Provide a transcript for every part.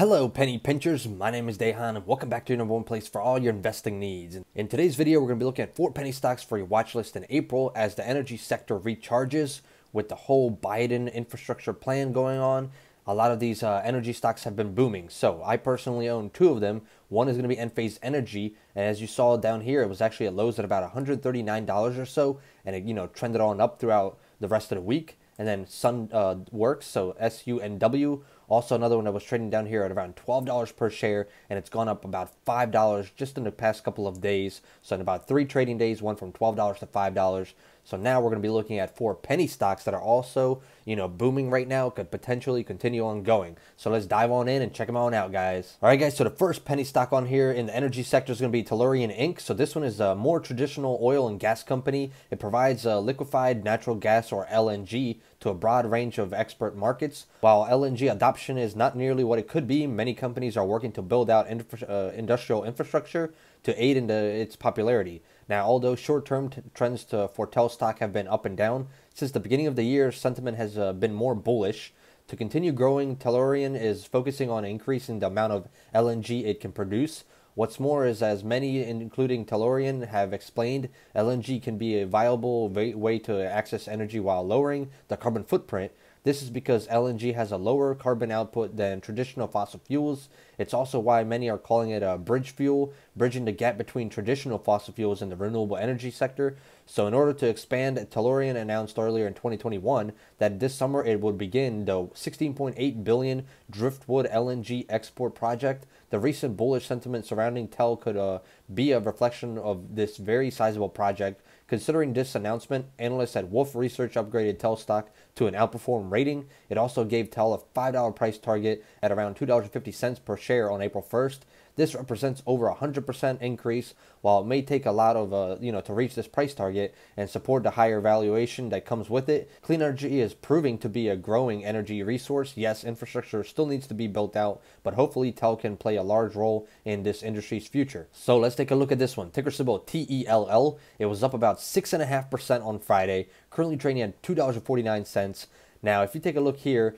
Hello penny pinchers, my name is Dehan and welcome back to your number one place for all your investing needs. In today's video we're going to be looking at 4 penny stocks for your watch list in April as the energy sector recharges with the whole Biden infrastructure plan going on. A lot of these energy stocks have been booming, so I personally own 2 of them. One is going to be Enphase Energy, and as you saw down here, it was actually at lows at about $139 or so, and it trended on up throughout the rest of the week. And then SunWorks, so SUNW, also another one that was trading down here at around $12 per share, and it's gone up about $5 just in the past couple of days. So in about 3 trading days, went from $12 to $5. So now we're going to be looking at 4 penny stocks that are also, booming right now, could potentially continue on going. So let's dive on in and check them on out, guys. All right, guys, so the first penny stock on here in the energy sector is going to be Tellurian Inc. So this one is a more traditional oil and gas company. It provides liquefied natural gas, or LNG, to a broad range of export markets. While LNG adoption is not nearly what it could be, many companies are working to build out industrial infrastructure to aid in its popularity. Now, although short-term trends for TEL stock have been up and down, since the beginning of the year, sentiment has been more bullish. To continue growing, Tellurian is focusing on increasing the amount of LNG it can produce. What's more is, as many, including Tellurian, have explained, LNG can be a viable way to access energy while lowering the carbon footprint. This is because LNG has a lower carbon output than traditional fossil fuels. It's also why many are calling it a bridge fuel, bridging the gap between traditional fossil fuels and the renewable energy sector. So in order to expand, Tellurian announced earlier in 2021 that this summer it would begin the $16.8 billion Driftwood LNG export project. The recent bullish sentiment surrounding TEL could be a reflection of this very sizable project. Considering this announcement, analysts at Wolf Research upgraded TEL stock to an outperform rating. It also gave TEL a $5 price target at around $2.50 per share on April 1st. This represents over a 100% increase. While it may take a lot of, to reach this price target and support the higher valuation that comes with it, clean energy is proving to be a growing energy resource. Yes, infrastructure still needs to be built out, but hopefully TEL can play a large role in this industry's future. So let's take a look at this one. Ticker symbol TELL. It was up about 6.5% on Friday, currently trading at $2.49. Now, if you take a look here,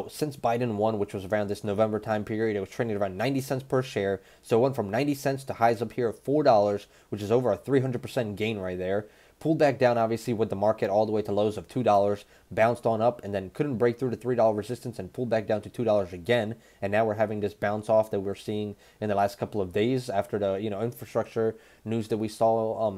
since Biden won, which was around this November time period, it was trading around 90 cents per share. So it went from 90 cents to highs up here of $4, which is over a 300% gain right there. Pulled back down, obviously, with the market all the way to lows of $2, bounced on up, and then couldn't break through the $3 resistance and pulled back down to $2 again. And now we're having this bounce off that we're seeing in the last couple of days after the, infrastructure news that we saw,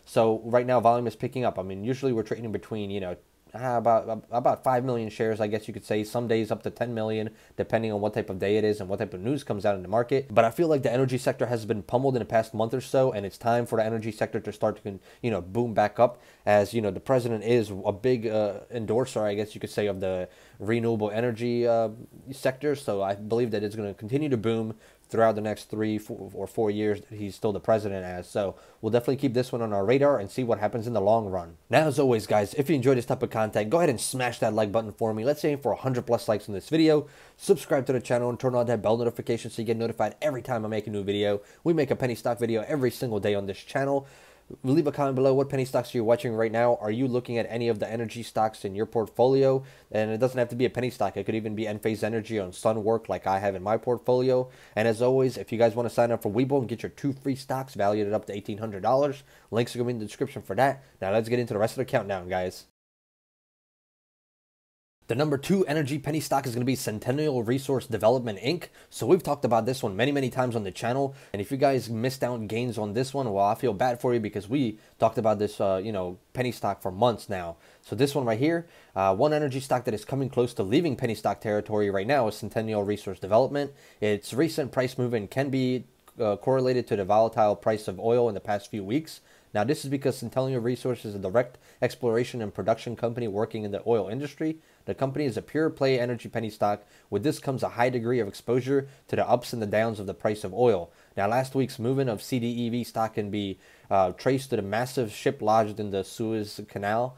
So right now, volume is picking up. I mean, usually we're trading between, about 5 million shares, I guess you could say. Some days up to 10 million, depending on what type of day it is and what type of news comes out in the market. But I feel like the energy sector has been pummeled in the past month or so, and it's time for the energy sector to start to, boom back up. As the president is a big endorser, I guess you could say, of the renewable energy sector. So I believe that it's going to continue to boom throughout the next 3 or 4 years that he's still the president as. So we'll definitely keep this one on our radar and see what happens in the long run. Now, as always, guys, if you enjoy this type of content, go ahead and smash that like button for me. Let's aim for 100 plus likes on this video. Subscribe to the channel and turn on that bell notification so you get notified every time I make a new video. We make a penny stock video every single day on this channel. Leave a comment below what penny stocks you're watching right now. Are you looking at any of the energy stocks in your portfolio? And it doesn't have to be a penny stock. It could even be Enphase Energy on SunWorks like I have in my portfolio. And as always, if you guys want to sign up for Webull and get your 2 free stocks valued at up to $1,800, links are going to be in the description for that. Now let's get into the rest of the countdown, guys. The number 2 energy penny stock is going to be Centennial Resource Development Inc. So we've talked about this one many times on the channel. And if you guys missed out gains on this one, well, I feel bad for you because we talked about this, penny stock for months now. So this one right here, one energy stock that is coming close to leaving penny stock territory right now is Centennial Resource Development. Its recent price movement can be correlated to the volatile price of oil in the past few weeks. Now, this is because Centennial Resources is a direct exploration and production company working in the oil industry. The company is a pure play energy penny stock. With this comes a high degree of exposure to the ups and the downs of the price of oil. Now, last week's movement of CDEV stock can be traced to the massive ship lodged in the Suez Canal.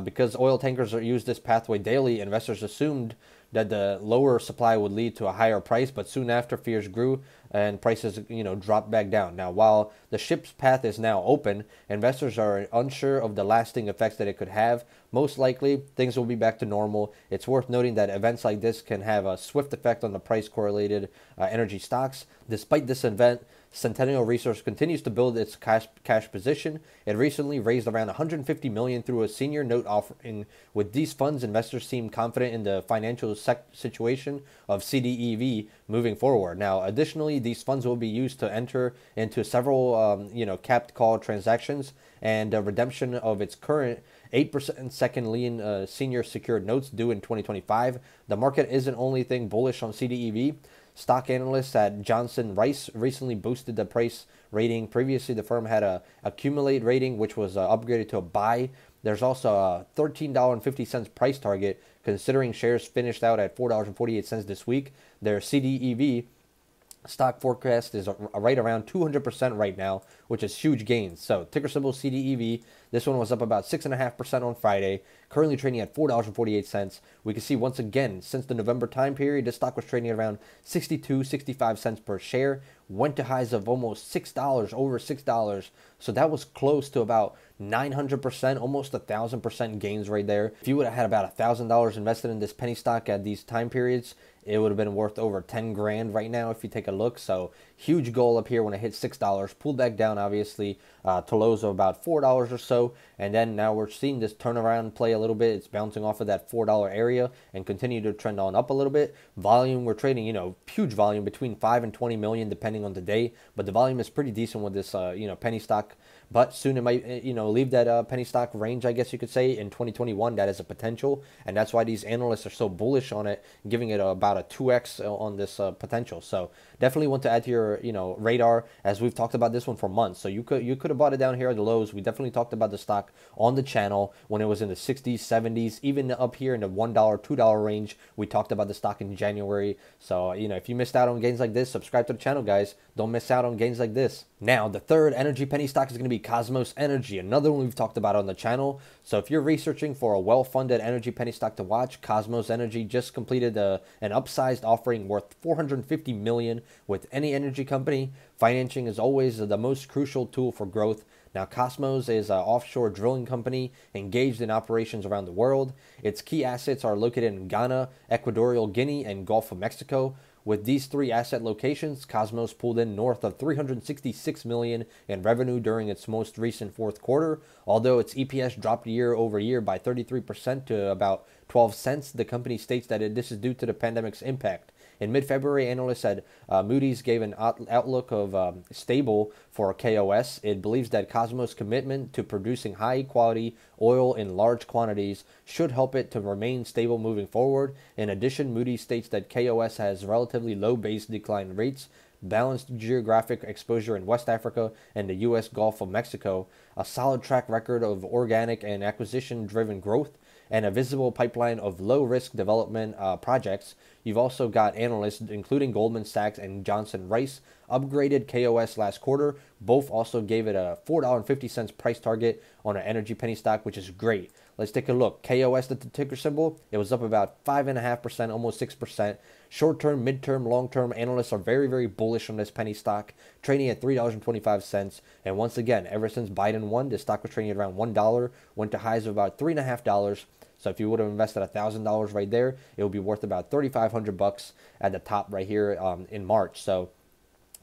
Because oil tankers use this pathway daily, investors assumed that the lower supply would lead to a higher price, but soon after fears grew and prices, drop back down. Now, while the ship's path is now open, investors are unsure of the lasting effects that it could have. Most likely, things will be back to normal. It's worth noting that events like this can have a swift effect on the price correlated energy stocks. Despite this event, Centennial Resource continues to build its cash position. It recently raised around $150 million through a senior note offering. With these funds, investors seem confident in the financial situation of CDEV moving forward. Now, additionally, these funds will be used to enter into several, capped call transactions and redemption of its current 8% second lien senior secured notes due in 2025. The market isn't only thing bullish on CDEV. Stock analysts at Johnson Rice recently boosted the price rating. Previously, the firm had a accumulate rating, which was upgraded to a buy. There's also a $13.50 price target, considering shares finished out at $4.48 this week. Their CDEV stock forecast is right around 200% right now, which is huge gains. So ticker symbol CDEV. This one was up about 6.5% on Friday, currently trading at $4.48. We can see once again, since the November time period, this stock was trading at around 65 cents per share, went to highs of almost $6, over $6. So that was close to about 900%, almost 1,000% gains right there. If you would have had about $1,000 invested in this penny stock at these time periods, it would have been worth over 10 grand right now if you take a look. So huge goal up here when it hit $6, pulled back down obviously to lows of about $4 or so, and then now we're seeing this turnaround play a little bit. It's bouncing off of that $4 area and continue to trend on up a little bit. Volume, we're trading, huge volume, between 5 and 20 million depending on the day, but the volume is pretty decent with this penny stock. But soon it might, leave that penny stock range, I guess you could say. In 2021, that is a potential, and that's why these analysts are so bullish on it, giving it about a 2x on this potential. So definitely want to add to your, radar, as we've talked about this one for months. So you could have bought it down here at the lows. We definitely talked about the stock on the channel when it was in the 60s, 70s, even up here in the $1, $2 range. We talked about the stock in January. So, if you missed out on gains like this, subscribe to the channel, guys. Don't miss out on gains like this. Now, the third energy penny stock is going to be Kosmos Energy, another one we've talked about on the channel. So if you're researching for a well-funded energy penny stock to watch, Kosmos Energy just completed an upsized offering worth $450 million with any energy company. Financing is always the most crucial tool for growth. Now, Kosmos is an offshore drilling company engaged in operations around the world. Its key assets are located in Ghana, Equatorial Guinea, and Gulf of Mexico. With these three asset locations, Kosmos pulled in north of $366 million in revenue during its most recent fourth quarter. Although its EPS dropped year over year by 33% to about 12 cents, the company states that this is due to the pandemic's impact. In mid-February, analysts said Moody's gave an outlook of stable for KOS. It believes that Kosmos' commitment to producing high-quality oil in large quantities should help it to remain stable moving forward. In addition, Moody's states that KOS has relatively low base decline rates, balanced geographic exposure in West Africa and the U.S. Gulf of Mexico, a solid track record of organic and acquisition-driven growth, and a visible pipeline of low-risk development projects. You've also got analysts, including Goldman Sachs and Johnson Rice, upgraded KOS last quarter. Both also gave it a $4.50 price target on an energy penny stock, which is great. Let's take a look. KOS, the ticker symbol, it was up about 5.5%, almost 6%. Short-term, mid-term, long-term analysts are very, very bullish on this penny stock, trading at $3.25. And once again, ever since Biden won, this stock was trading at around $1, went to highs of about $3.50. So if you would have invested $1,000 right there, it would be worth about $3,500 at the top right here in March. So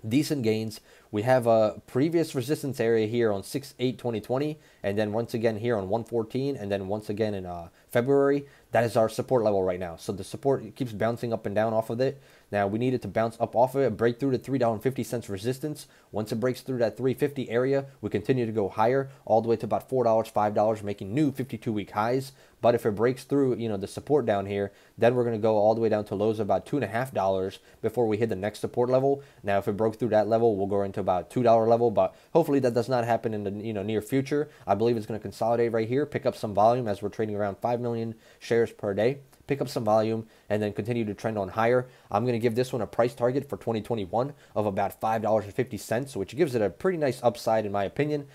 decent gains. We have a previous resistance area here on 6/8/2020, and then once again here on 114, and then once again in February. That is our support level right now. So the support keeps bouncing up and down off of it. Now we need it to bounce up off of it, break through the $3.50 resistance. Once it breaks through that 350 area, we continue to go higher all the way to about $4, $5, making new 52-week highs. But if it breaks through, the support down here, then we're going to go all the way down to lows of about $2.50 before we hit the next support level. Now, if it broke through that level, we'll go into about $2 level, but hopefully that does not happen in the near future. I believe it's going to consolidate right here, pick up some volume as we're trading around 5 million shares per day. pick up some volume, and then continue to trend on higher. I'm going to give this one a price target for 2021 of about $5.50, which gives it a pretty nice upside in my opinion.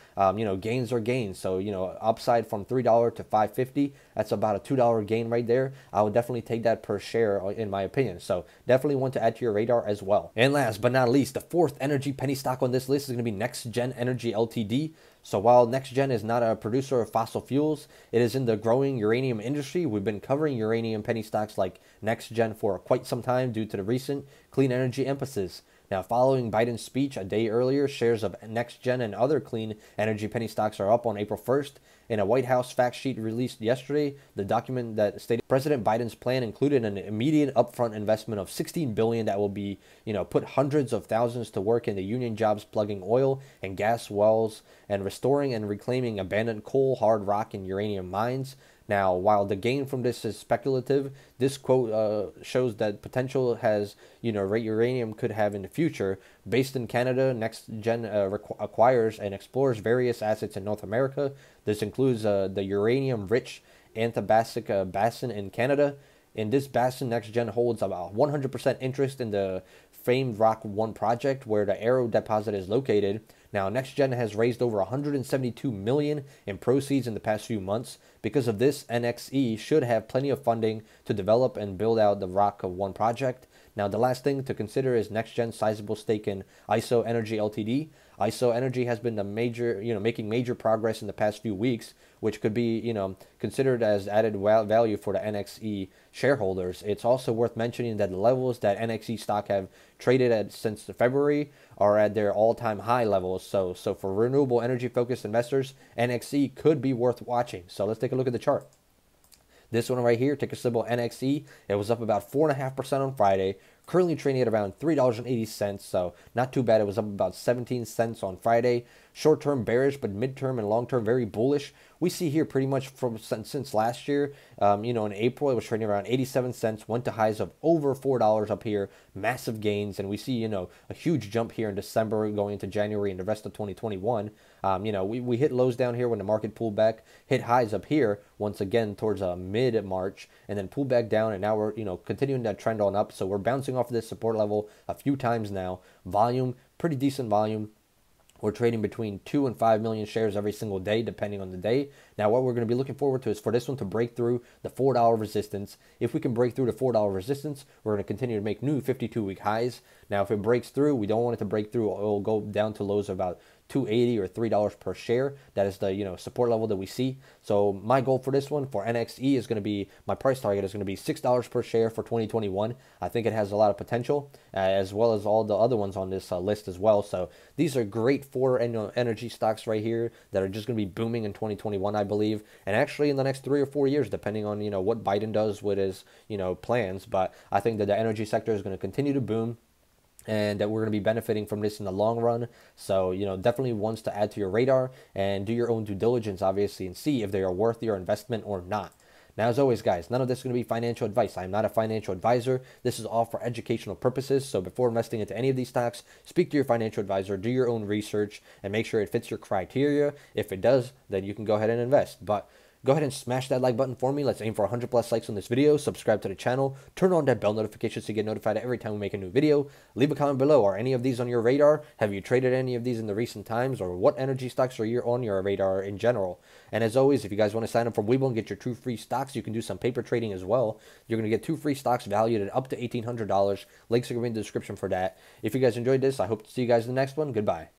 Gains are gains. So, upside from $3 to $5.50, that's about a $2 gain right there. I would definitely take that per share in my opinion. So definitely want to add to your radar as well. And last but not least, the fourth energy penny stock on this list is going to be NextGen Energy Ltd. So while NextGen is not a producer of fossil fuels, it is in the growing uranium industry. We've been covering uranium penny stocks like NextGen for quite some time due to the recent clean energy emphasis. Now, following Biden's speech a day earlier, shares of NextGen and other clean energy penny stocks are up on April 1st. In a White House fact sheet released yesterday, the document that stated President Biden's plan included an immediate upfront investment of $16 billion that will be, put hundreds of thousands to work in the union jobs plugging oil and gas wells and restoring and reclaiming abandoned coal, hard rock, and uranium mines. Now, while the gain from this is speculative, this quote shows that potential has, uranium could have in the future. Based in Canada, NextGen acquires and explores various assets in North America. This includes the uranium-rich Athabasca Basin in Canada. In this basin, NextGen holds about 100% interest in the famed Rock 1 project where the Arrow deposit is located. Now, NextGen has raised over $172 million in proceeds in the past few months. Because of this, NXE should have plenty of funding to develop and build out the Rock 1 project. Now, the last thing to consider is NextGen's sizable stake in ISO Energy Ltd. ISO Energy has been making major progress in the past few weeks, which could be, considered as added value for the NXE shareholders. It's also worth mentioning that the levels that NXE stock have traded at since February are at their all-time high levels. So for renewable energy-focused investors, NXE could be worth watching. So let's take a look at the chart. This one right here, ticker symbol NXE, it was up about 4.5% on Friday, currently trading at around $3.80, so not too bad. It was up about 17 cents on Friday. Short-term bearish, but mid-term and long-term very bullish. We see here pretty much since last year, in April, it was trading around 87 cents, went to highs of over $4 up here, massive gains, and we see, a huge jump here in December going into January and the rest of 2021. We hit lows down here when the market pulled back, hit highs up here once again towards mid-March, and then pulled back down, and now we're, continuing that trend on up, so we're bouncing off of this support level a few times now. Volume, pretty decent volume. We're trading between 2 and 5 million shares every single day, depending on the day. Now, what we're going to be looking forward to is for this one to break through the $4 resistance. If we can break through the $4 resistance, we're going to continue to make new 52-week highs. Now, if it breaks through, we don't want it to break through. It will go down to lows of about $2.80 or $3 per share. That is the support level that we see. So my goal for this one for NXE is going to be, my price target is going to be $6 per share for 2021. I think it has a lot of potential, as well as all the other ones on this list as well. So these are great for energy stocks right here that are just going to be booming in 2021, I believe, and actually in the next 3 or 4 years, depending on what Biden does with his plans. But I think that the energy sector is going to continue to boom, and that we're going to be benefiting from this in the long run. So, definitely ones to add to your radar and do your own due diligence, obviously, and see if they are worth your investment or not. Now, as always, guys, none of this is going to be financial advice. I am not a financial advisor. This is all for educational purposes. So before investing into any of these stocks, speak to your financial advisor, do your own research, and make sure it fits your criteria. If it does, then you can go ahead and invest. But go ahead and smash that like button for me. Let's aim for 100 plus likes on this video. Subscribe to the channel. Turn on that bell notification so you get notified every time we make a new video. Leave a comment below. Are any of these on your radar? Have you traded any of these in the recent times? Or what energy stocks are on your radar in general? And as always, if you guys want to sign up for Webull and get your 2 free stocks, you can do some paper trading as well. You're going to get 2 free stocks valued at up to $1,800. Links are going to be in the description for that. If you guys enjoyed this, I hope to see you guys in the next one. Goodbye.